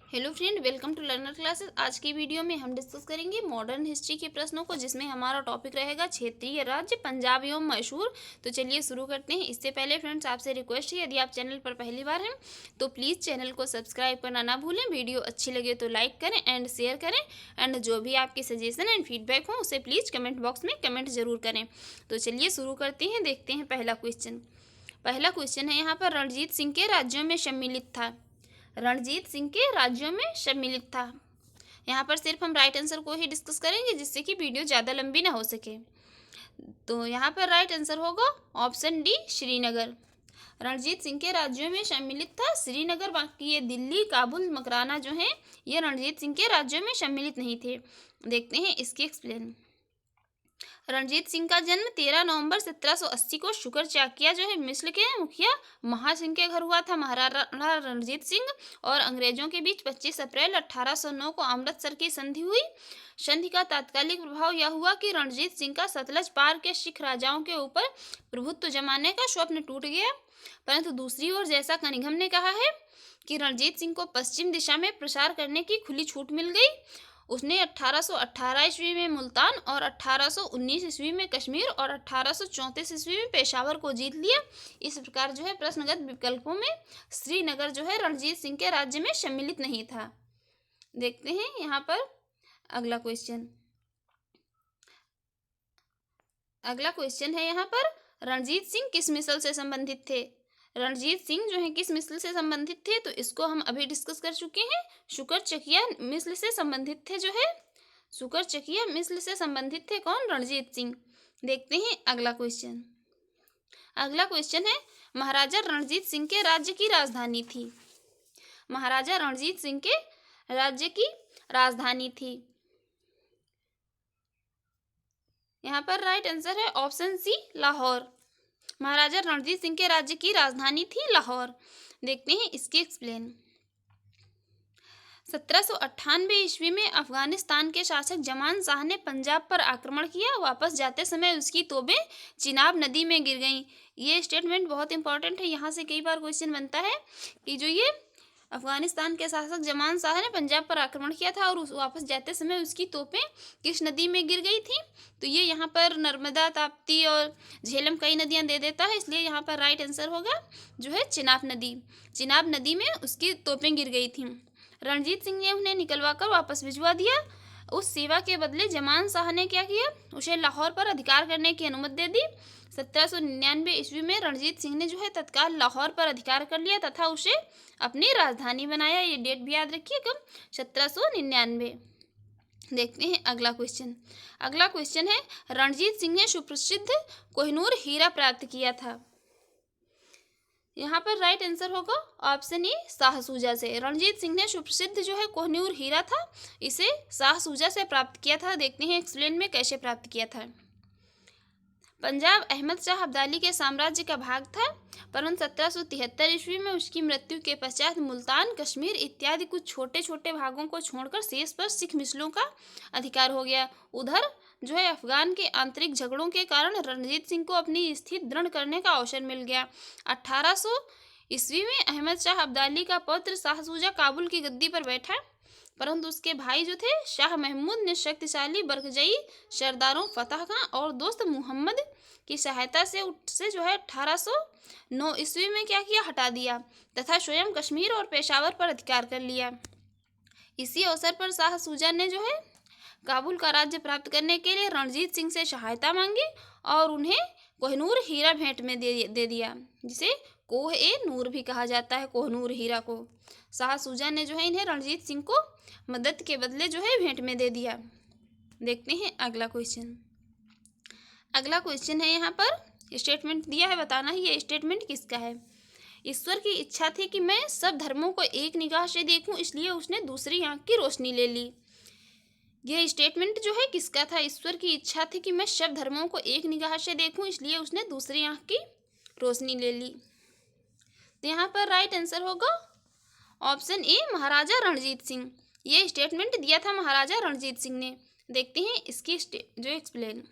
Hello friend, welcome to learner classes. आज की video में हम डिस्कस करेंगे मॉडर्न हिस्ट्री के प्रश्नों को, जिसमें हमारा टॉपिक रहेगा क्षेत्रीय राज्य पंजाब एवं मैसूर। तो चलिए शुरू करते हैं। इससे पहले फ्रेंड्स आपसे रिक्वेस्ट है, यदि आप चैनल पर पहली बार हैं तो प्लीज़ चैनल को सब्सक्राइब करना ना भूलें। वीडियो अच्छी लगे तो लाइक करें एंड शेयर करें, एंड जो भी आपकी सजेशन एंड फीडबैक हो उसे प्लीज़ कमेंट बॉक्स में कमेंट ज़रूर करें। तो चलिए शुरू करते हैं। देखते हैं पहला क्वेश्चन है यहाँ पर, रणजीत सिंह के राज्यों में सम्मिलित था। रणजीत सिंह के राज्यों में सम्मिलित था। यहाँ पर सिर्फ हम राइट आंसर को ही डिस्कस करेंगे, जिससे कि वीडियो ज़्यादा लंबी ना हो सके। तो यहाँ पर राइट आंसर होगा ऑप्शन डी, श्रीनगर। रणजीत सिंह के राज्यों में सम्मिलित था श्रीनगर। बाकी ये दिल्ली, काबुल, मकराना जो हैं ये रणजीत सिंह के राज्यों में सम्मिलित नहीं थे। देखते हैं इसकी एक्सप्लेन। रणजीत सिंह का जन्म 13 नवंबर 1780 को शुकर चाकिया जो है मिस्र के मुखिया महासिंह के घर हुआ था। महाराणा रणजीत सिंह और अंग्रेजों के बीच 25 अप्रैल 1809 को अमृतसर की संधि हुई। संधि का तात्कालिक प्रभाव यह हुआ कि रणजीत सिंह का सतलज पार के सिख राजाओं के ऊपर प्रभुत्व जमाने का स्वप्न टूट गया। परंतु दूसरी ओर, जैसा कनिंघम ने कहा है कि रणजीत सिंह को पश्चिम दिशा में प्रसार करने की खुली छूट मिल गई। उसने 1818 ईस्वी में मुल्तान और 1819 ईस्वी में कश्मीर और 1834 ईस्वी में पेशावर को जीत लिया। इस प्रकार जो है प्रश्नगत विकल्पों में श्रीनगर जो है रणजीत सिंह के राज्य में सम्मिलित नहीं था। देखते हैं यहाँ पर अगला क्वेश्चन है यहाँ पर, रणजीत सिंह किस मिसल से संबंधित थे। रणजीत सिंह जो है किस मिसल से संबंधित थे, तो इसको हम अभी डिस्कस कर चुके हैं। शुकर चकिया मिसल से संबंधित थे जो है, शुकर चकिया मिसल से संबंधित थे कौन, रणजीत सिंह। देखते हैं अगला क्वेश्चन है, महाराजा रणजीत सिंह के राज्य की राजधानी थी। महाराजा रणजीत सिंह के राज्य की राजधानी थी। यहाँ पर राइट आंसर है ऑप्शन सी, लाहौर। महाराजा रणजीत सिंह के राज्य की राजधानी थी लाहौर। देखते हैं इसकी एक्सप्लेन। 1798 ईस्वी में अफगानिस्तान के शासक जमान शाह ने पंजाब पर आक्रमण किया। वापस जाते समय उसकी तोपें चिनाब नदी में गिर गईं। ये स्टेटमेंट बहुत इंपॉर्टेंट है, यहाँ से कई बार क्वेश्चन बनता है कि जो ये अफगानिस्तान के शासक जमान शाह ने पंजाब पर आक्रमण किया था और वापस जाते समय उसकी तोपें किस नदी में गिर गई थी। तो ये यहाँ पर नर्मदा, ताप्ती और झेलम कई नदियाँ दे देता है, इसलिए यहाँ पर राइट आंसर होगा जो है चिनाब नदी। चिनाब नदी में उसकी तोपें गिर गई थी। रणजीत सिंह ने उन्हें निकलवाकर वापस भिजवा दिया। उस सेवा के बदले जमान शाह ने क्या किया, उसे लाहौर पर अधिकार करने की अनुमति दे दी। 1799 ईस्वी में रणजीत सिंह ने जो है तत्काल लाहौर पर अधिकार कर लिया तथा उसे अपनी राजधानी बनाया। ये डेट भी याद रखिए, कब, 1799। देखते हैं अगला क्वेश्चन है, रणजीत सिंह ने सुप्रसिद्ध कोहिनूर हीरा प्राप्त किया था। यहाँ पर राइट आंसर होगा ऑप्शन ए, शाहसूजा से। रणजीत सिंह ने सुप्रसिद्ध जो है कोहिनूर हीरा था, इसे शाहसूजा से प्राप्त किया था। देखते हैं एक्सप्लेन में कैसे प्राप्त किया था। पंजाब अहमद शाह अब्दाली के साम्राज्य का भाग था, परंतु 1773 ईस्वी में उसकी मृत्यु के पश्चात मुल्तान, कश्मीर इत्यादि कुछ छोटे छोटे भागों को छोड़कर शेष पर सिख मिसलों का अधिकार हो गया। उधर जो है अफगान के आंतरिक झगड़ों के कारण रणजीत सिंह को अपनी स्थिति दृढ़ करने का अवसर मिल गया। 1800 ईस्वी में अहमद शाह अब्दाली का पुत्र शाहसूजा काबुल की गद्दी पर बैठा, परंतु उसके भाई जो थे शाह महमूद ने शक्तिशाली बरगजई सरदारों फतह खां और दोस्त मुहम्मद की सहायता से उससे जो है 1809 ईस्वी में क्या किया, हटा दिया तथा स्वयं कश्मीर और पेशावर पर अधिकार कर लिया। इसी अवसर पर शाह सूजा ने जो है काबुल का राज्य प्राप्त करने के लिए रणजीत सिंह से सहायता मांगी और उन्हें कोहिनूर हीरा भेंट में दे दिया, जिसे कोह ए नूर भी कहा जाता है। कोहनूर हीरा को शाह सूजा ने जो है इन्हें रणजीत सिंह को मदद के बदले जो है भेंट में दे दिया। देखते हैं अगला क्वेश्चन है, यहाँ पर स्टेटमेंट दिया है, बताना है ये स्टेटमेंट किसका है। ईश्वर की इच्छा थी कि मैं सब धर्मों को एक निगाह से देखूं, इसलिए उसने दूसरी आंख की रोशनी ले ली। यह स्टेटमेंट जो है किसका था, ईश्वर की इच्छा थी कि मैं सब धर्मों को एक निगाह से देखूं, इसलिए उसने दूसरी आंख की रोशनी ले ली। तो यहाँ पर राइट आंसर होगा ऑप्शन ए, महाराजा रणजीत सिंह। ये स्टेटमेंट दिया था महाराजा रणजीत सिंह ने। देखते हैं इसकी जो एक्सप्लेन।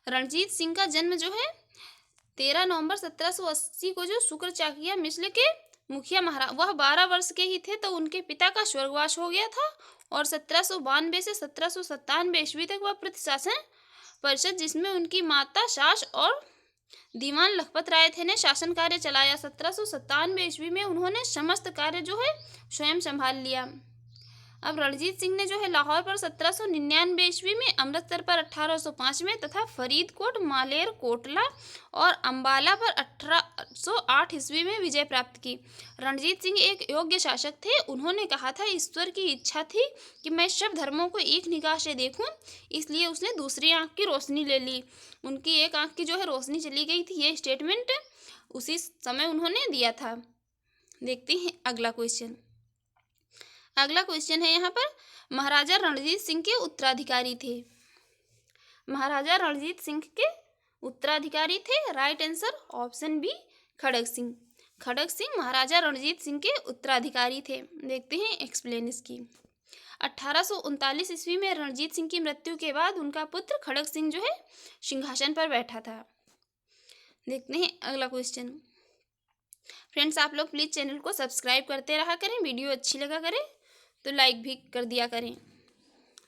रणजीत सिंह का जन्म जो है 13 नवंबर 1780 को जो शुक्र मिश्र के मुखिया महाराज, वह 12 वर्ष के ही थे तो उनके पिता का स्वर्गवास हो गया था। और 1792 से 1797 ईस्वी तक वह प्रतिशासन परिषद, जिसमें उनकी माता, सास और दीवान लखपत राय थे, ने शासन कार्य चलाया। 1797 ईस्वी में उन्होंने समस्त कार्य जो है स्वयं संभाल लिया। अब रणजीत सिंह ने जो है लाहौर पर 1799 ईस्वी में, अमृतसर पर 1805 में तथा फरीदकोट, मालेर कोटला और अंबाला पर 1808 ईस्वी में विजय प्राप्त की। रणजीत सिंह एक योग्य शासक थे। उन्होंने कहा था ईश्वर की इच्छा थी कि मैं सब धर्मों को एक निगाह से देखूं, इसलिए उसने दूसरी आंख की रोशनी ले ली। उनकी एक आंख की जो है रोशनी चली गई थी, ये स्टेटमेंट उसी समय उन्होंने दिया था। देखते हैं अगला क्वेश्चन। अगला क्वेश्चन है यहाँ पर, महाराजा रणजीत सिंह के उत्तराधिकारी थे। महाराजा रणजीत सिंह के उत्तराधिकारी थे। राइट आंसर ऑप्शन बी, खड़ग सिंह। खड़ग सिंह महाराजा रणजीत सिंह के उत्तराधिकारी थे। देखते हैं एक्सप्लेन इसकी। 1839 ईस्वी में रणजीत सिंह की मृत्यु के बाद उनका पुत्र खड़ग सिंह जो है सिंहासन पर बैठा था। देखते हैं अगला क्वेश्चन। फ्रेंड्स, आप लोग प्लीज़ चैनल को सब्सक्राइब करते रहा करें, वीडियो अच्छी लगा करें तो लाइक भी कर दिया करें।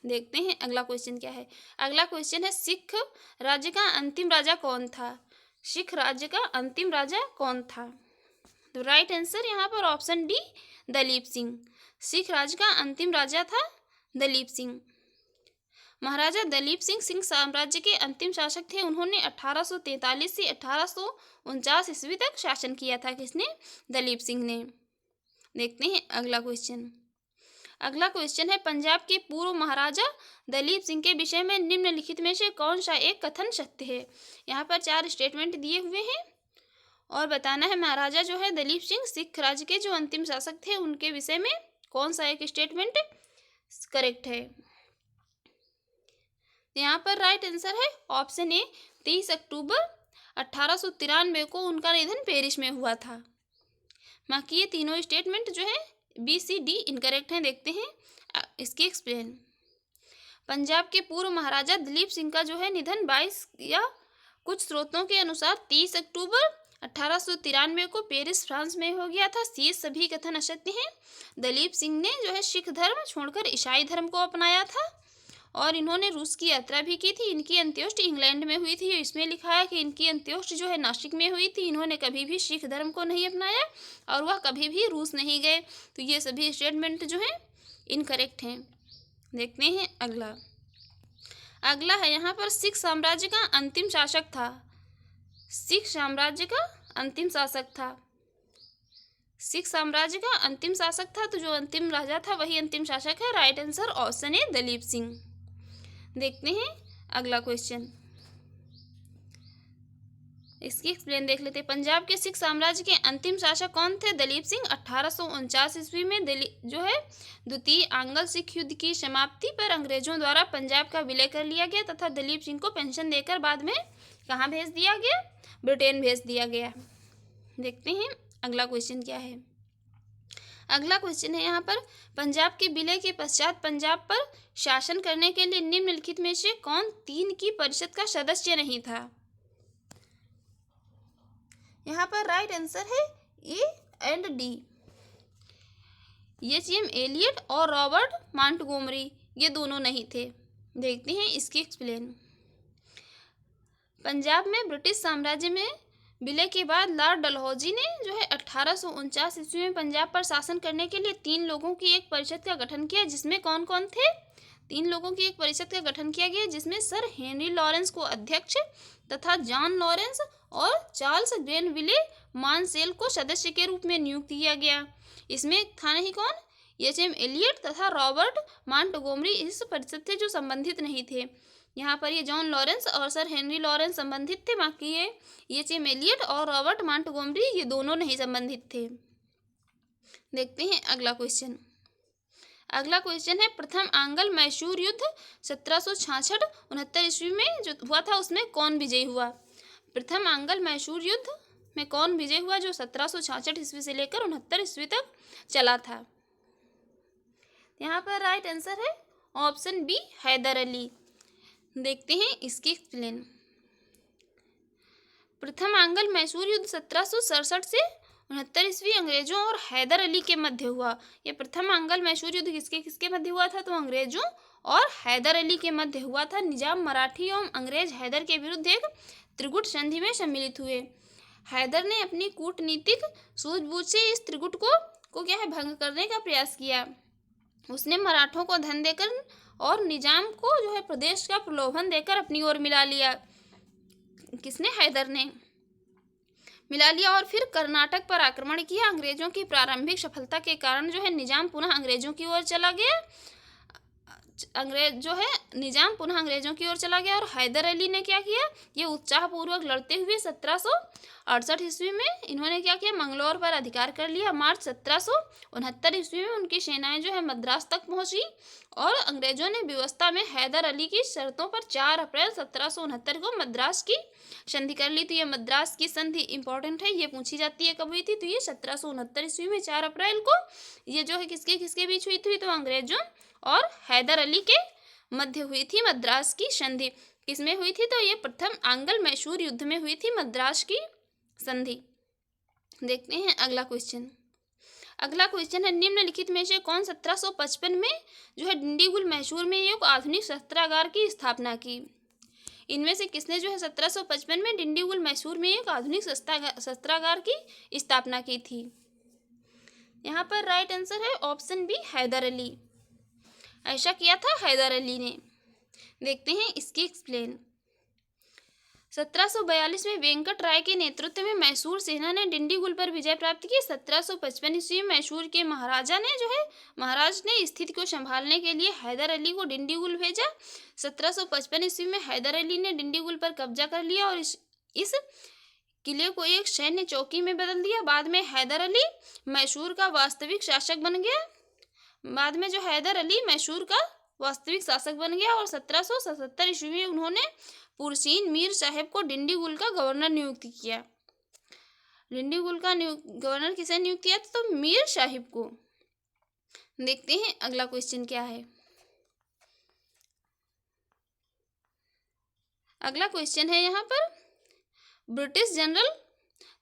देखते हैं अगला क्वेश्चन क्या है। अगला क्वेश्चन है, सिख राज्य का अंतिम राजा कौन था? सिख राज्य का अंतिम राजा कौन था? तो राइट आंसर यहाँ पर ऑप्शन डी, दलीप सिंह। सिख राज्य का अंतिम राजा था दलीप सिंह। महाराजा दलीप सिंह सिंह साम्राज्य के अंतिम शासक थे। उन्होंने 1843 से 1849 ईस्वी तक शासन किया था। किसने? दलीप सिंह ने। देखते हैं अगला क्वेश्चन। अगला क्वेश्चन है, पंजाब के पूर्व महाराजा दलीप सिंह के विषय में निम्नलिखित में से कौन सा एक कथन सत्य है? यहाँ पर 4 स्टेटमेंट दिए हुए हैं और बताना है महाराजा जो है दलीप सिंह सिख राज्य के जो अंतिम शासक थे उनके विषय में कौन सा एक स्टेटमेंट करेक्ट है। यहाँ पर राइट आंसर है ऑप्शन ए, 23 अक्टूबर 1893 को उनका निधन पेरिस में हुआ था। बाकी ये तीनों स्टेटमेंट जो है बी, सी, डी इनकरेक्ट हैं। देखते हैं इसकी एक्सप्लेन। पंजाब के पूर्व महाराजा दलीप सिंह का जो है निधन 22 या कुछ स्रोतों के अनुसार 30 अक्टूबर 1893 को पेरिस फ्रांस में हो गया था। शेष सभी कथन असत्य हैं। दलीप सिंह ने जो है सिख धर्म छोड़कर ईसाई धर्म को अपनाया था और इन्होंने रूस की यात्रा भी की थी। इनकी अंत्येष्टि इंग्लैंड में हुई थी। इसमें लिखा है कि इनकी अंत्येष्टि जो है नासिक में हुई थी। इन्होंने कभी भी सिख धर्म को नहीं अपनाया और वह कभी भी रूस नहीं गए। तो ये सभी स्टेटमेंट जो हैं इनकरेक्ट हैं। देखते हैं अगला। अगला है यहाँ पर, सिख साम्राज्य का अंतिम शासक था। सिख साम्राज्य का अंतिम शासक था। सिख साम्राज्य का अंतिम शासक था, तो जो अंतिम राजा था वही अंतिम शासक है। Right answer option A, Dalip Singh. देखते हैं अगला क्वेश्चन। इसकी एक्सप्लेन देख लेते हैं। पंजाब के सिख साम्राज्य के अंतिम शासक कौन थे? दलीप सिंह। 1849 ईस्वी में जो है द्वितीय आंग्ल सिख युद्ध की समाप्ति पर अंग्रेजों द्वारा पंजाब का विलय कर लिया गया तथा दलीप सिंह को पेंशन देकर बाद में कहाँ भेज दिया गया? ब्रिटेन भेज दिया गया। देखते हैं अगला क्वेश्चन क्या है। अगला क्वेश्चन है यहाँ पर, पंजाब के विलय के पश्चात पंजाब पर शासन करने के लिए निम्नलिखित में से कौन 3 की परिषद का सदस्य नहीं था? यहाँ पर राइट आंसर है A and D. H M. Elliot और रॉबर्ट मॉन्टगोमरी, ये दोनों नहीं थे। देखते हैं इसकी एक्सप्लेन। पंजाब में ब्रिटिश साम्राज्य में विलय के बाद लॉर्ड डलहौजी ने जो है 1849 ईस्वी में पंजाब पर शासन करने के लिए 3 लोगों की एक परिषद का गठन किया, जिसमें कौन कौन थे? 3 लोगों की एक परिषद का गठन किया गया, जिसमें सर हेनरी लॉरेंस को अध्यक्ष तथा जॉन लॉरेंस और चार्ल्स ग्रेनविले मानसेल को सदस्य के रूप में नियुक्त किया गया। इसमें था नहीं कौन? एच.एम. एलियट तथा रॉबर्ट मॉन्टगोमरी इस परिषद से जो संबंधित नहीं थे। यहाँ पर ये जॉन लॉरेंस और सर हेनरी लॉरेंस संबंधित थे, बाकी ये एच.एम. एलियट और रॉबर्ट मॉन्टगोमरी ये दोनों नहीं संबंधित थे। देखते हैं अगला क्वेश्चन। अगला क्वेश्चन है, प्रथम आंग्ल मैसूर युद्ध 1766-69 ईस्वी में जो हुआ था उसमें कौन विजयी हुआ? प्रथम आंग्ल मैसूर युद्ध में कौन विजय हुआ जो 1766 ईस्वी से लेकर 69 ईस्वी तक चला था? यहाँ पर राइट आंसर है ऑप्शन बी, हैदर अली। देखते हैं इसकी एक्सप्लेन। प्रथम आंग्ल मैसूर युद्ध 1767 से 69 ईस्वी अंग्रेजों और हैदर अली के मध्य हुआ। ये प्रथम आंग्ल मैसूर युद्ध किसके किसके मध्य हुआ था? तो अंग्रेजों और हैदर अली के मध्य हुआ था। निजाम मराठी एवं अंग्रेज हैदर के विरुद्ध एक त्रिगुट संधि में सम्मिलित हुए। हैदर ने अपनी कूटनीतिक सूझबूझ से इस त्रिगुट को क्या है भंग करने का प्रयास किया। उसने मराठों को धन देकर और निजाम को जो है प्रदेश का प्रलोभन देकर अपनी ओर मिला लिया। किसने? हैदर ने मिला लिया और फिर कर्नाटक पर आक्रमण किया। अंग्रेजों की प्रारंभिक सफलता के कारण जो है निजाम पुनः अंग्रेजों की ओर चला गया। निजाम पुनः अंग्रेजों की ओर चला गया और हैदर अली ने क्या किया? ये उत्साहपूर्वक लड़ते हुए 1768 ईस्वी में इन्होंने क्या किया? मंगलौर पर अधिकार कर लिया। मार्च 1769 ईस्वी में उनकी सेनाएं जो है मद्रास तक पहुंची और अंग्रेजों ने व्यवस्था में हैदर अली की शर्तों पर 4 अप्रैल 1769 को मद्रास की संधि कर ली। तो ये मद्रास की संधि इंपॉर्टेंट है, ये पूछी जाती है कब हुई थी? तो ये 1769 ईस्वी में 4 अप्रैल को ये जो है किसके किसके बीच हुई थी? तो अंग्रेजों और हैदर अली के मध्य हुई थी मद्रास की संधि। किसमें हुई थी? तो ये प्रथम आंग्ल मैसूर युद्ध में हुई थी मद्रास की संधि। देखते हैं अगला क्वेश्चन। अगला क्वेश्चन है निम्नलिखित में से कौन 1755 में जो है डिंडीगुल मैसूर में एक आधुनिक शस्त्रागार की स्थापना की? इनमें से किसने जो है 1755 में डिंडीगुल मैसूर में एक आधुनिक शस्त्रागार की स्थापना की थी? यहाँ पर राइट आंसर है ऑप्शन बी, हैदर अली। ऐसा किया था हैदर अली ने। देखते हैं इसकी एक्सप्लेन। 1742 में वेंकट राय के नेतृत्व में मैसूर सेना ने डिंडीगुल पर विजय प्राप्त की। 1755 ईस्वी में मैसूर के महाराज ने स्थिति को संभालने के लिए हैदर अली को डिंडीगुल भेजा। 1755 ईस्वी में हैदर अली ने डिंडीगुल पर कब्जा कर लिया और इस किले को एक सैन्य चौकी में बदल दिया। बाद में हैदर अली मैसूर का वास्तविक शासक बन गया। और 1777 ईस्वी में उन्होंने पुरसीन मीर साहब को डिंडीगुल का गवर्नर नियुक्त किया। डिंडीगुल का गवर्नर किसे नियुक्त किया? तो मीर साहिब को। देखते हैं अगला क्वेश्चन क्या है। अगला क्वेश्चन है यहाँ पर ब्रिटिश जनरल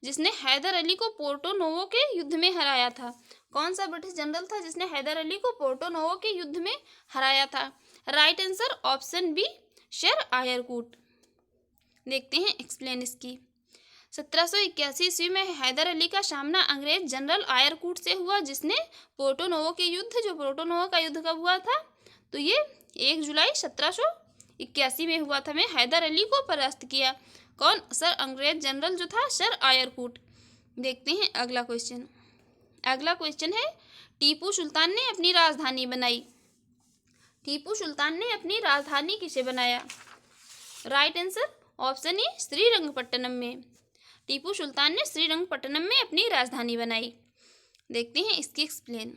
जिसने हैदर अली को पोर्टो नोवो के युद्ध में हराया था। कौन सा ब्रिटिश जनरल था जिसने हैदर अली को पोर्टो नोवो के युद्ध में हराया था? Right answer option B, sir Eyre Coote. देखते हैं एक्सप्लेन इसकी। 1781 ईस्वी में हैदर अली का सामना अंग्रेज जनरल आयरकूट से हुआ जिसने पोर्टो नोवो के युद्ध का युद्ध कब हुआ था? तो ये 1 जुलाई 1781 में हुआ था। में हैदर अली को परास्त किया। कौन? सर अंग्रेज जनरल जो था सर आयरकूट। देखते हैं अगला क्वेश्चन। अगला क्वेश्चन है टीपू सुल्तान ने अपनी राजधानी बनाई। टीपू सुल्तान ने अपनी राजधानी किसे बनाया? Right answer option A, Srirangapatna में। टीपू सुल्तान ने श्रीरंगपट्टनम में अपनी राजधानी बनाई। देखते हैं इसकी एक्सप्लेन।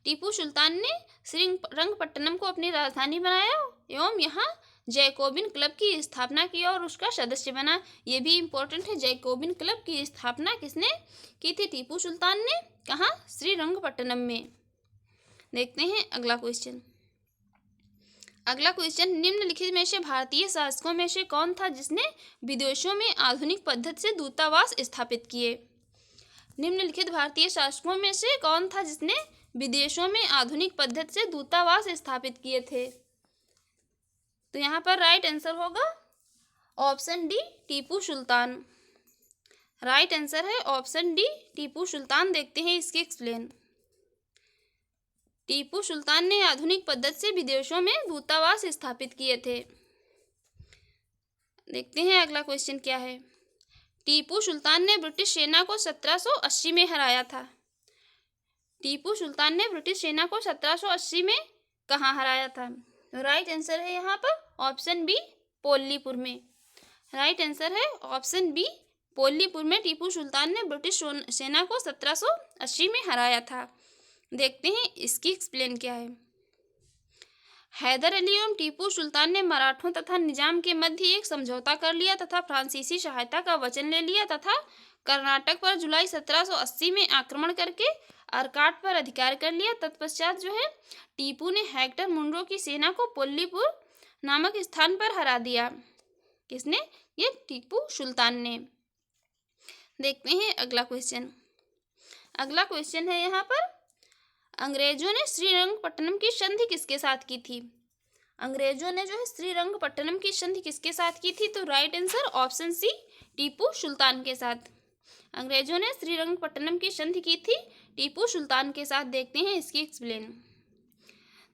टीपू सुल्तान ने श्रीरंगपट्टनम को अपनी राजधानी बनाया एवं यहाँ जैकोबिन क्लब की स्थापना की और उसका सदस्य बना। ये भी इम्पोर्टेंट है। जैकोबिन क्लब की स्थापना किसने की थी? टीपू सुल्तान ने। कहाँ? श्रीरंगपट्टनम में। देखते हैं अगला क्वेश्चन। अगला क्वेश्चन निम्नलिखित में से भारतीय शासकों में से कौन था जिसने विदेशों में आधुनिक पद्धति से दूतावास स्थापित किए? निम्नलिखित भारतीय शासकों में से कौन था जिसने विदेशों में आधुनिक पद्धति से दूतावास स्थापित किए थे? तो यहाँ पर राइट आंसर होगा option D, Tipu Sultan. Right answer है ऑप्शन डी, टीपू सुल्तान। देखते हैं इसके एक्सप्लेन। टीपू सुल्तान ने आधुनिक पद्धति से विदेशों में दूतावास स्थापित किए थे। देखते हैं अगला क्वेश्चन क्या है। टीपू सुल्तान ने ब्रिटिश सेना को 1780 में हराया था। टीपू सुल्तान ने ब्रिटिश सेना को 1780 में कहाँ हराया था? राइट आंसर है यहाँ पर ऑप्शन बी, पोल्लीपुर में। राइट आंसर है ऑप्शन बी, पोल्लीपुर में टीपू सुल्तान ने ब्रिटिश सेना को 1780 में हराया था। देखते हैं इसकी एक्सप्लेन क्या है। हैदर अली एवं टीपू सुल्तान ने मराठों तथा निजाम के मध्य एक समझौता कर लिया तथा फ्रांसीसी सहायता का वचन ले लिया तथा कर्नाटक पर जुलाई 1780 में आक्रमण करके अर्काट पर अधिकार कर लिया। तत्पश्चात जो है टीपू ने हेक्टर मुनरो की सेना को पोल्लीपुर नामक स्थान पर हरा दिया। किसने? ये टीपू सुल्तान ने। देखते हैं अगला क्वेश्चन। अगला क्वेश्चन है यहाँ पर, अंग्रेजों ने श्रीरंगपट्टनम की संधि किसके साथ की थी? अंग्रेजों ने जो है श्रीरंगपट्टनम की संधि किसके साथ की थी? तो right answer option C, Tipu Sultan के साथ। अंग्रेजों ने श्रीरंगपट्टनम की संधि की थी टीपू सुल्तान के साथ। देखते हैं इसकी एक्सप्लेन।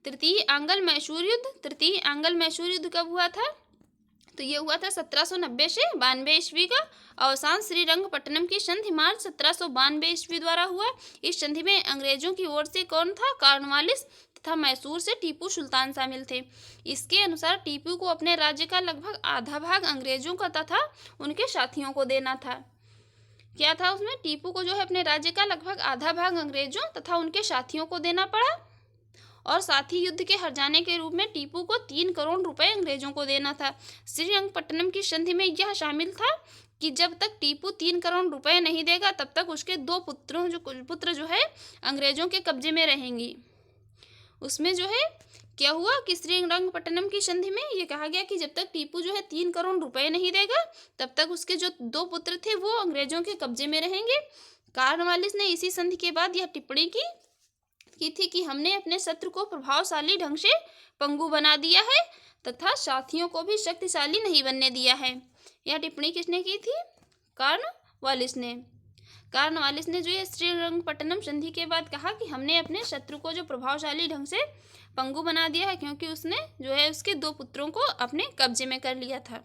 तृतीय आंग्ल मैसूर युद्ध, तृतीय आंग्ल मैसूर युद्ध कब हुआ था? तो ये हुआ था 1790 से 92 ईस्वी का। अवसान श्रीरंगपट्टनम की संधि मार्च 1792 ईस्वी द्वारा हुआ। इस संधि में अंग्रेजों की ओर से कौन था? कॉर्नवालिस तथा मैसूर से टीपू सुल्तान शामिल थे। इसके अनुसार टीपू को अपने राज्य का लगभग आधा भाग अंग्रेजों का तथा उनके साथियों को देना था। क्या था उसमें? टीपू को जो है अपने राज्य का लगभग आधा भाग अंग्रेजों तथा उनके साथियों को देना पड़ा, और साथ ही युद्ध के हर्जाने के रूप में टीपू को 3 करोड़ रुपए अंग्रेजों को देना था। श्रीरंगपट्टनम की संधि में यह शामिल था कि जब तक टीपू 3 करोड़ रुपए नहीं देगा तब तक उसके 2 पुत्र जो है अंग्रेजों के कब्जे में रहेंगी। उसमें जो है क्या हुआ कि श्रीरंगपट्टनम की संधि में ये कहा गया कि जब तक टीपू जो है 3 करोड़ रुपए नहीं देगा तब तक उसके जो 2 पुत्र थे वो अंग्रेजों के कब्जे में रहेंगे। कॉर्नवालिस ने इसी संधि के बाद यह टिप्पणी की थी कि हमने अपने शत्रु को प्रभावशाली ढंग से पंगु बना दिया है तथा साथियों को भी शक्तिशाली नहीं बनने दिया है। यह टिप्पणी किसने की थी? कॉर्नवालिस ने। कॉर्नवालिस ने जो है श्रीरंगपट्टनम संधि के बाद कहा कि हमने अपने शत्रु को जो प्रभावशाली ढंग से पंगु बना दिया है, क्योंकि उसने जो है उसके 2 पुत्रों को अपने कब्जे में कर लिया था,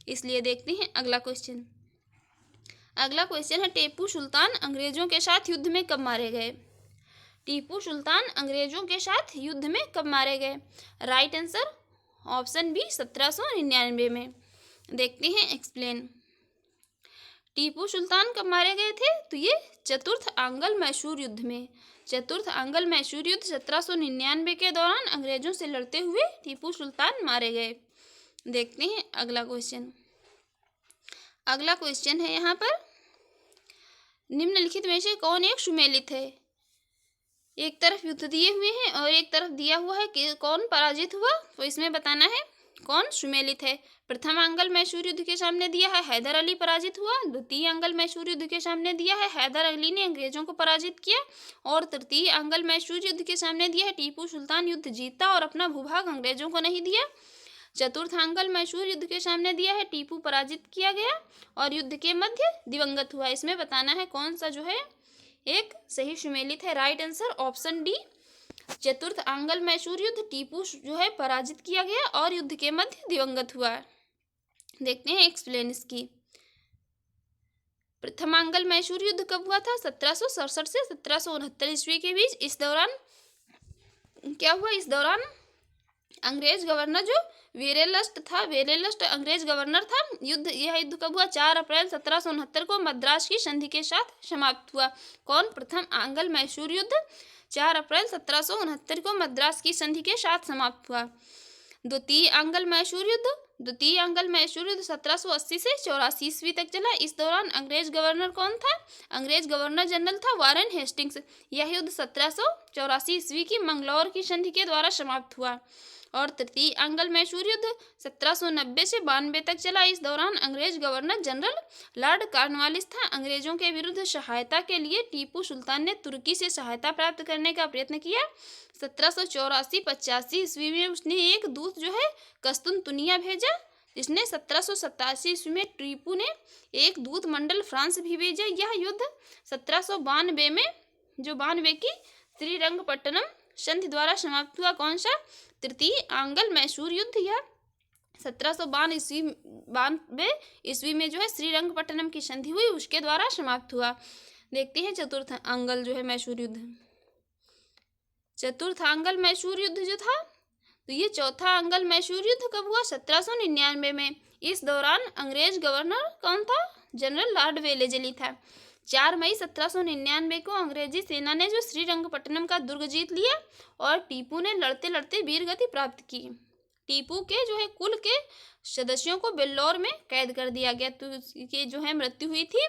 इसलिए। देखते हैं अगला क्वेश्चन। अगला क्वेश्चन है, टीपू सुल्तान अंग्रेजों के साथ युद्ध में कब मारे गए? टीपू सुल्तान अंग्रेजों के साथ युद्ध में कब मारे गए? राइट आंसर ऑप्शन बी, 1799 में। देखते हैं एक्सप्लेन। टीपू सुल्तान कब मारे गए थे? तो ये चतुर्थ आंग्ल मैसूर युद्ध में। चतुर्थ आंग्ल मैसूर युद्ध 1799 के दौरान अंग्रेजों से लड़ते हुए टीपू सुल्तान मारे गए। देखते हैं अगला क्वेश्चन। अगला क्वेश्चन है यहाँ पर, निम्नलिखित में से कौन एक सुमेलित है? एक तरफ युद्ध दिए हुए हैं और एक तरफ दिया हुआ है कि कौन पराजित हुआ, तो इसमें बताना है कौन सुमेलित है। प्रथम आंग्ल मैसूर युद्ध के सामने दिया है हैदर अली पराजित हुआ, द्वितीय आंग्ल मैसूर युद्ध के सामने दिया है हैदर अली ने अंग्रेजों को पराजित किया, और तृतीय आंग्ल मैसूर युद्ध के सामने दिया है टीपू सुल्तान युद्ध जीता और अपना भूभाग अंग्रेजों को नहीं दिया। चतुर्थ आंग्ल मैसूर युद्ध के सामने दिया है टीपू पराजित किया गया और युद्ध के मध्य दिवंगत हुआ। इसमें बताना है कौन सा जो है एक सही सुमेलित है। राइट आंसर ऑप्शन डी, चतुर्थ आंग्ल मैसूर युद्ध टीपू जो है पराजित किया गया और युद्ध के मध्य दिवंगत हुआ। देखते हैं एक्सप्लेन इसकी। प्रथम आंग्ल मैसूर युद्ध कब हुआ था? 1767 से 1769 ईस्वी के बीच। इस दौरान क्या हुआ? इस दौरान अंग्रेज गवर्नर जो वेरेलस्ट था, वेरेलस्ट अंग्रेज गवर्नर था। यह युद्ध कब हुआ? 4 अप्रैल 1769 को मद्रास की संधि के साथ समाप्त हुआ। कौन? प्रथम आंग्ल मैसूर युद्ध 4 अप्रैल 1769 को मद्रास की संधि के साथ समाप्त हुआ। द्वितीय आंग्ल मैसूर युद्ध, द्वितीय आंग्ल मैसूर युद्ध 1780 से 84 ईस्वी तक चला। इस दौरान अंग्रेज गवर्नर कौन था? अंग्रेज गवर्नर जनरल था वारेन हेस्टिंग्स। यह युद्ध 1784 ईस्वी की मंगलौर की संधि के द्वारा समाप्त हुआ। और तृतीय आंग्ल मैसूर युद्ध 1790 से 92 तक चला। इस दौरान अंग्रेज गवर्नर जनरल लॉर्ड कॉर्नवालिस था। अंग्रेजों के विरुद्ध सहायता के लिए टीपू सुल्तान ने तुर्की से सहायता प्राप्त करने का प्रयत्न किया। 1784-85 ईस्वी में उसने एक दूत जो है कस्तुनतुनिया भेजा, जिसने 1787 ईस्वी में टीपू ने एक दूत मंडल फ्रांस भी भेजा। यह युद्ध 1792 में जो 92 की श्रीरंगपट्टनम संधि द्वारा समाप्त हुआ। कौन सा? तृतीय आंग्ल मैसूर युद्ध। यह 1792 ईस्वी में जो है श्रीरंगपट्टनम की संधि हुई, उसके द्वारा समाप्त हुआ। देखते हैं चतुर्थ आंग्ल जो है मैसूर युद्ध। चतुर्थ आंग्ल मैसूर युद्ध जो था, तो ये चौथा आंग्ल मैसूर युद्ध कब हुआ? 1799 में। इस दौरान अंग्रेज गवर्नर कौन था? जनरल लॉर्ड वेलेजली था। 4 मई 1799 को अंग्रेजी सेना ने जो श्रीरंगपट्टनम का दुर्ग जीत लिया और टीपू ने लड़ते लड़ते वीरगति प्राप्त की। टीपू के जो है कुल के सदस्यों को बेल्लौर में कैद कर दिया गया, तो उसकी जो है मृत्यु हुई थी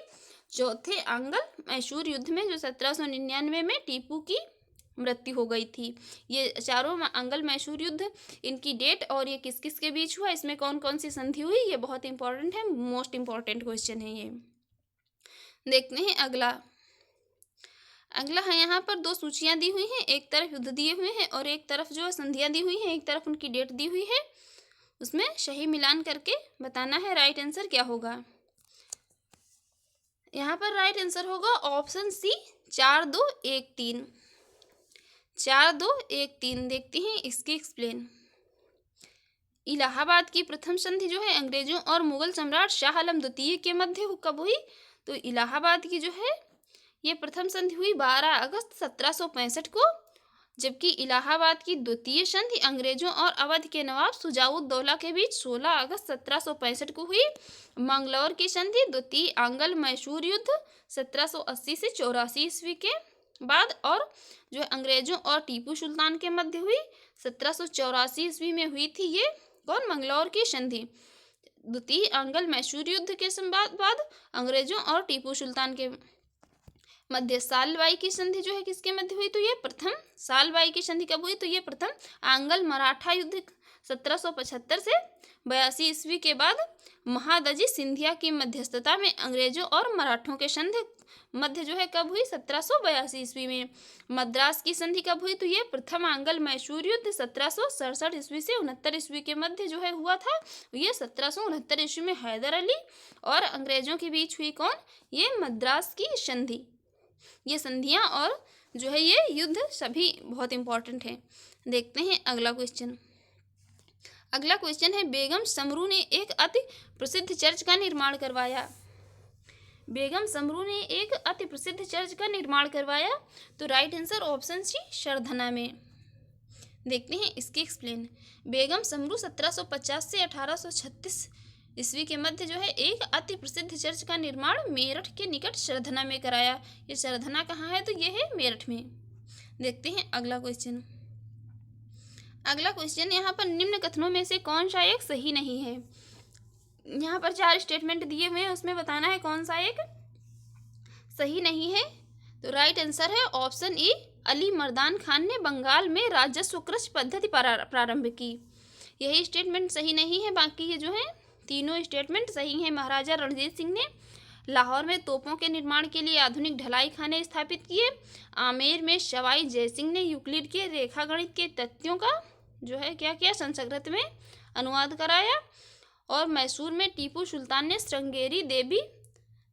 चौथे आंग्ल मैसूर युद्ध में, जो 1799 में टीपू की मृत्यु हो गई थी। ये चारों अंगल मैसूर युद्ध, इनकी डेट और ये किस किस के बीच हुआ, इसमें कौन कौन सी संधि हुई, ये बहुत इंपॉर्टेंट है, मोस्ट इंपॉर्टेंट क्वेश्चन है ये। देखते हैं अगला। अगला है, यहाँ पर दो सूचियाँ दी हुई हैं, एक तरफ युद्ध दिए हुए हैं और एक तरफ जो है संधियाँ दी हुई हैं, एक तरफ उनकी डेट दी हुई है। उसमें सही मिलान करके बताना है। राइट आंसर क्या होगा? यहाँ पर राइट आंसर होगा ऑप्शन सी, 4-2-1-3। 4-2-1-3। देखते हैं इसकी एक्सप्लेन। इलाहाबाद की प्रथम संधि जो है अंग्रेजों और मुगल सम्राट शाह आलम द्वितीय के मध्य कब हुई? तो इलाहाबाद की जो है ये प्रथम संधि हुई 12 अगस्त 1765 को, जबकि इलाहाबाद की द्वितीय संधि अंग्रेजों और अवध के नवाब शुजाउद्दौला के बीच 16 अगस्त 1765 को हुई। मंगलौर की संधि द्वितीय आंग्ल मैसूर युद्ध 1780 से 84 ईस्वी के बाद, और जो अंग्रेजों और टीपू सुल्तान के मध्य हुई 1784 ईस्वी में हुई थी। ये कौन? मंगलौर की संधि। द्वितीय आंग्ल मैसूर युद्ध के बाद अंग्रेजों और टीपू सुल्तान के मध्य सालबाई की संधि जो है किसके मध्य हुई? तो ये प्रथम सालबाई की संधि कब हुई? तो ये प्रथम आंग्ल मराठा युद्ध 1775 से 82 ईस्वी के बाद महादजी सिंधिया की मध्यस्थता में अंग्रेजों और मराठों के संधि मध्य जो है कब हुई? 1782 ईस्वी में। मद्रास की संधि कब हुई? तो ये प्रथम आंग्ल मैसूर युद्ध 1767 ईस्वी से 69 ईस्वी के मध्य जो है हुआ था। ये 1769 ईस्वी में हैदर अली और अंग्रेजों के बीच हुई कौन? ये मद्रास की संधि। ये संधियां और जो है ये युद्ध सभी बहुत इंपॉर्टेंट हैं। देखते हैं अगला क्वेश्चन। अगला क्वेश्चन है, बेगम समरू ने एक अति प्रसिद्ध चर्च का निर्माण करवाया। बेगम समरू ने एक अति प्रसिद्ध चर्च का निर्माण करवाया। तो राइट आंसर ऑप्शन सी, शरधना में। देखते हैं इसकी एक्सप्लेन। बेगम समरू 1750 से 1836 ईस्वी के मध्य जो है एक अति प्रसिद्ध चर्च का निर्माण मेरठ के निकट शरधना में कराया। ये शरधना कहाँ है? तो ये है मेरठ में। देखते हैं अगला क्वेश्चन। अगला क्वेश्चन, यहाँ पर निम्न कथनों में से कौन सा एक सही नहीं है? यहाँ पर 4 स्टेटमेंट दिए हुए हैं, उसमें बताना है कौन सा एक सही नहीं है। तो राइट आंसर है ऑप्शन ई, अली मर्दान खान ने बंगाल में राजस्व कृषि पद्धति प्रारंभ की। यही स्टेटमेंट सही नहीं है, बाकी ये जो है तीनों स्टेटमेंट सही हैं। महाराजा रणजीत सिंह ने लाहौर में तोपों के निर्माण के लिए आधुनिक ढलाई खाने स्थापित किए। आमेर में सवाई जयसिंह ने यूक्लिड के रेखागणित के तथ्यों का जो है क्या किया? संस्कृत में अनुवाद कराया। और मैसूर में टीपू सुल्तान ने श्रृंगेरी देवी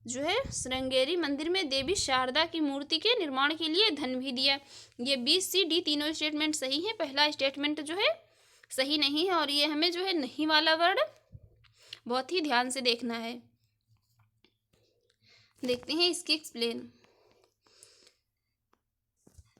जो है श्रृंगेरी मंदिर में देवी शारदा की मूर्ति के निर्माण के लिए धन भी दिया। ये B-C-D तीनों स्टेटमेंट सही हैं। पहला स्टेटमेंट जो है सही नहीं है, और ये हमें जो है नहीं वाला वर्ड बहुत ही ध्यान से देखना है। देखते हैं इसकी एक्सप्लेन।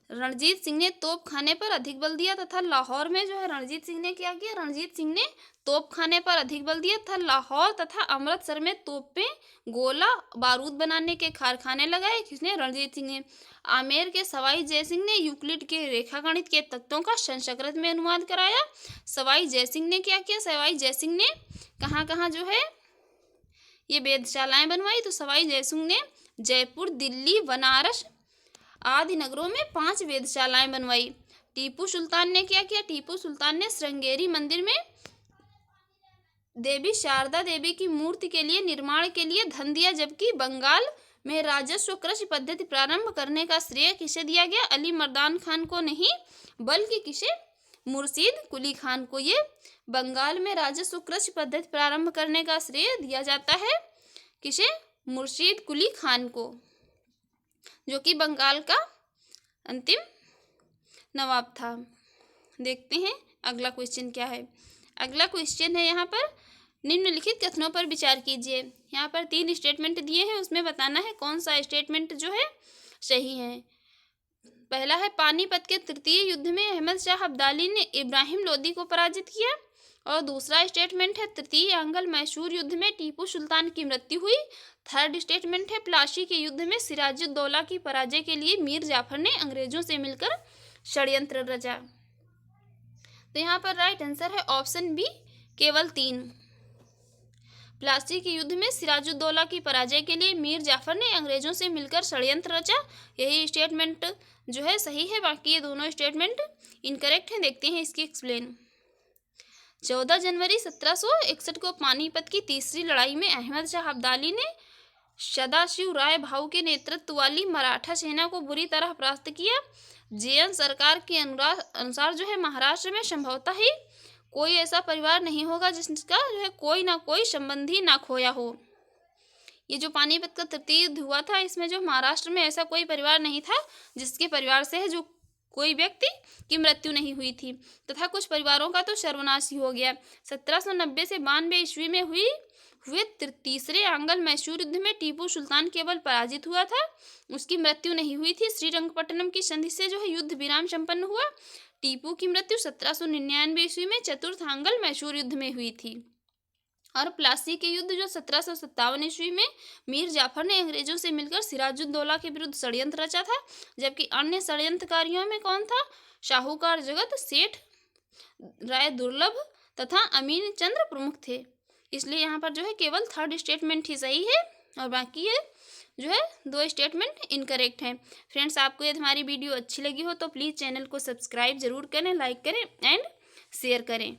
रणजीत सिंह ने तोप खाने पर अधिक बल दिया तथा लाहौर में जो है रणजीत सिंह ने क्या किया? रणजीत सिंह ने तोप खाने पर अधिक बल दिया तथा लाहौर तथा अमृतसर में तोपें, गोला बारूद बनाने के कारखाने लगाए। किसने? रणजीत सिंह ने। आमेर के सवाई जयसिंह ने यूक्लिड के रेखागणित के तत्वों का संस्कृत में अनुवाद कराया। सवाई जयसिंह ने क्या किया? सवाई जयसिंह ने कहाँ कहाँ जो है ये वेधशालाएं बनवाई? तो सवाई जयसिंह ने जयपुर, दिल्ली, बनारस आदि नगरों में 5 वेधशालाएं बनवाई। टीपू सुल्तान ने क्या किया? टीपू सुल्तान ने श्रृंगेरी मंदिर में देवी शारदा देवी की मूर्ति के लिए निर्माण के लिए धन दिया, जबकि बंगाल में राजस्व कृषि पद्धति प्रारंभ करने का श्रेय किसे दिया गया? अली मर्दान खान को नहीं, बल्कि किसे? मुर्शीद कुली खान को। ये बंगाल में राजस्व कृषि पद्धति प्रारंभ करने का श्रेय दिया जाता है किसे? मुर्शीद कुली खान को, जो कि बंगाल का अंतिम नवाब था। देखते हैं अगला क्वेश्चन क्या है। अगला क्वेश्चन है, यहाँ पर निम्नलिखित कथनों पर विचार कीजिए। यहाँ पर 3 स्टेटमेंट दिए हैं, उसमें बताना है कौन सा स्टेटमेंट जो है सही है। पहला है, पानीपत के तृतीय युद्ध में अहमद शाह अब्दाली ने इब्राहिम लोदी को पराजित किया। और दूसरा स्टेटमेंट है, तृतीय आंग्ल मैसूर युद्ध में टीपू सुल्तान की मृत्यु हुई। थर्ड स्टेटमेंट है, प्लासी के युद्ध में सिराजुद्दौला की पराजय के लिए मीर जाफर ने अंग्रेजों से मिलकर षड्यंत्र रचा। तो यहाँ पर राइट आंसर है ऑप्शन बी, केवल 3। प्लासी के युद्ध में सिराजुद्दौला की पराजय के लिए मीर जाफर ने अंग्रेजों से मिलकर षड्यंत्र रचा। यही स्टेटमेंट जो है सही है, बाकी ये दोनों स्टेटमेंट इनकरेक्ट हैं। देखते हैं इसकी एक्सप्लेन। 14 जनवरी 1761 को पानीपत की तीसरी लड़ाई में अहमद शाह अब्दाली ने सदाशिव राय भाऊ के नेतृत्व वाली मराठा सेना को बुरी तरह परास्त किया। जेएन सरकार के अनुसार जो है महाराष्ट्र में संभवतः ही कोई ऐसा परिवार नहीं होगा जिसका जो है कोई ना कोई संबंधी ना खोया हो। ये जो पानीपत का तृतीय युद्ध हुआ था, इसमें जो महाराष्ट्र में ऐसा कोई परिवार नहीं था जिसके परिवार से है जो कोई व्यक्ति की मृत्यु नहीं हुई थी, तथा कुछ परिवारों का तो सर्वनाश ही हो गया। 1790 से 92 ईस्वी में हुए तीसरे आंग्ल मैसूर युद्ध में टीपू सुल्तान केवल पराजित हुआ था, उसकी मृत्यु नहीं हुई थी। श्रीरंगपट्टनम की संधि से जो है युद्ध विराम संपन्न हुआ। टीपू की मृत्यु 1799 ईस्वी में चतुर्थ आंग्ल मैसूर युद्ध में हुई थी। और प्लासी के युद्ध जो 1757 ईस्वी में मीर जाफर ने अंग्रेजों से मिलकर सिराजुद्दौला के विरुद्ध षड्यंत्र रचा था, जबकि अन्य षड्यंत्रकारियों में कौन था? शाहूकार जगत, सेठ राय दुर्लभ तथा अमीन चंद्र प्रमुख थे। इसलिए यहाँ पर जो है केवल थर्ड स्टेटमेंट ही सही है और बाकी ये जो है दो स्टेटमेंट इनकरेक्ट हैं। फ्रेंड्स, आपको यदि हमारी वीडियो अच्छी लगी हो तो प्लीज़ चैनल को सब्सक्राइब जरूर करें, लाइक करें एंड शेयर करें।